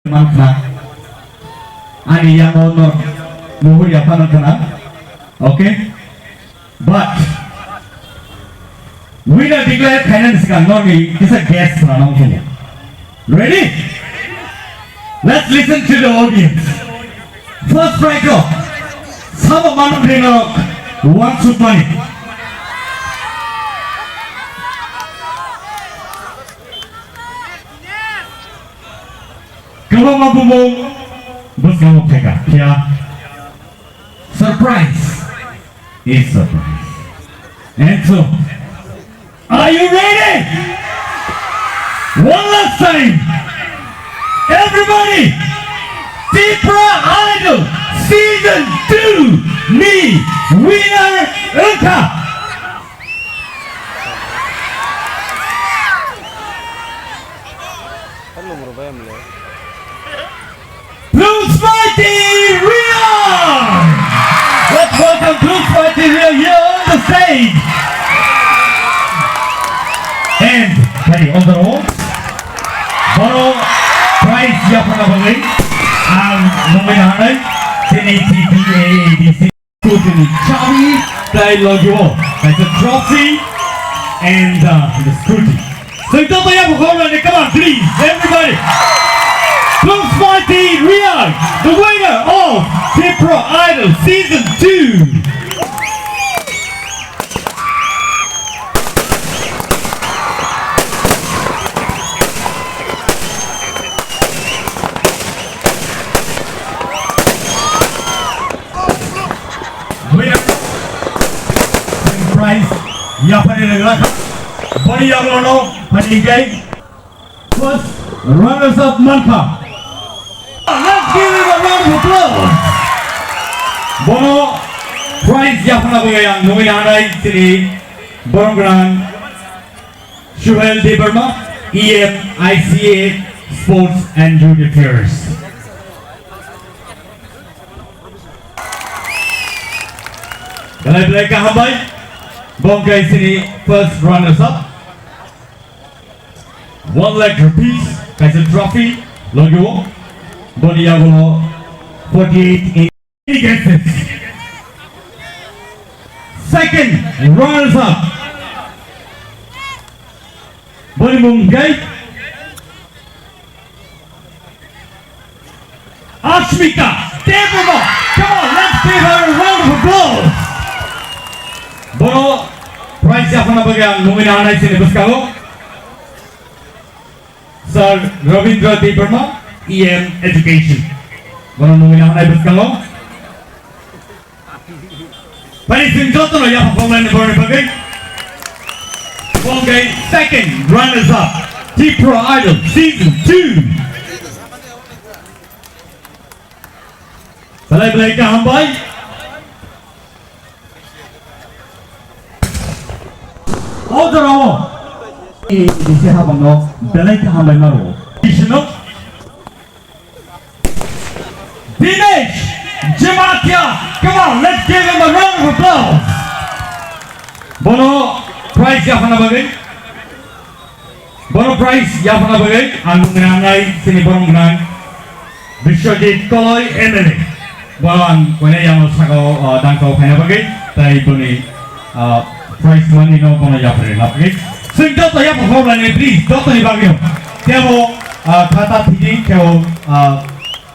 Mantra. Ani yang honor muhur ya panakana. Okay? But winner declared finance kan normally is a guest announcement. Ready? Let's listen to the audience. First striker, sama manuk denok, one shoot money. Kalau mampu bos kamu pegang, ya. Surprise is surprise. And so, are you ready? One last time, everybody. Tipra Idol Season 2 me winner Unka. Blues Mighty Rio! Let's welcome Blues Mighty Rio here on the stage. And ready on the roll. Boro prize ya pernah beli. Ang nominasi sini TPA Scrutiny Chavi kay logo, kay the trophy and the scrutiny. So ito tayo bukolan ni, come on please everybody. Blues Mighty Rio, the winner of Tipra Idol Season 2. Prize ya panilagay bani yang lono panigay first runners up Manpa. Let's give him a round of applause. Bono prize ya panabagay ang nominanay sini Borongran Shuhel De Burma EM ICA Sports and Youth Affairs. Balay kahambay Bongkai sini first runners up. 1 lakh rupees as a trophy logo. Boniago 48 in guesses. Second runners up. Boni Mungkai Ashmika Debrama. Come on, let's give her a round of applause. Bono prize ya pernah bagi nominasi sini bersama Sir Ravindra Debrama EM Education. Bono nominasi bersama Paris Jotono ya performance bono bagi Bongkai second runners up Tipra Idol Season 2. Balai kahambay Odoro di sehabang no belai kahambay maro Ishino Dinesh Jamatia, come on, let's give him a round of applause. Bono prize ya pernah bagi Bono prize ya pernah bagi ang menangai sini Borongran Biswajit Koloy MLA. Bono ang kena yang sakau dangkau pernah bagi tai boni prize money no kono ya pernah bagi. Sing doktor ya performance ni please doktor ni bagi. Tiabo kata tiji tiabo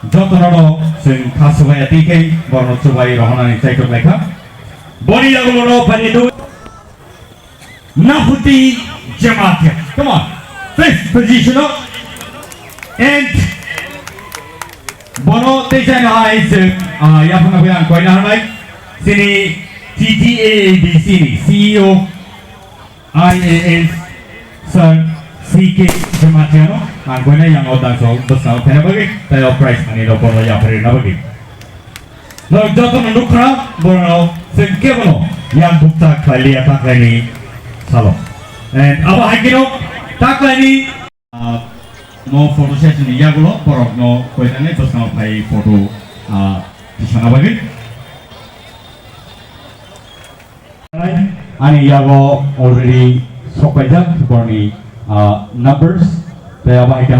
doktor no sing kasubaya TK bono subai rohana ni cekot mereka. Boni yang no panidu Nahuti Jamatia. Come on, fifth position up and Bono Tejan Eyes ya pernah bilang kau nak naik sini TTAAD sini CEO IAS Sir CK Jamatiano kau ni yang orang so besar pernah bagi tayo prize ni lo bono ya pernah bagi lo jatuh mendukra bono sengke bono yang bukta kali apa kali salon and apa lagi no tak lagi no photo session ni ya gulo porok no kau ni terus kau pakai foto di sana bagi ani ya go already sok aja seperti numbers saya apa ikan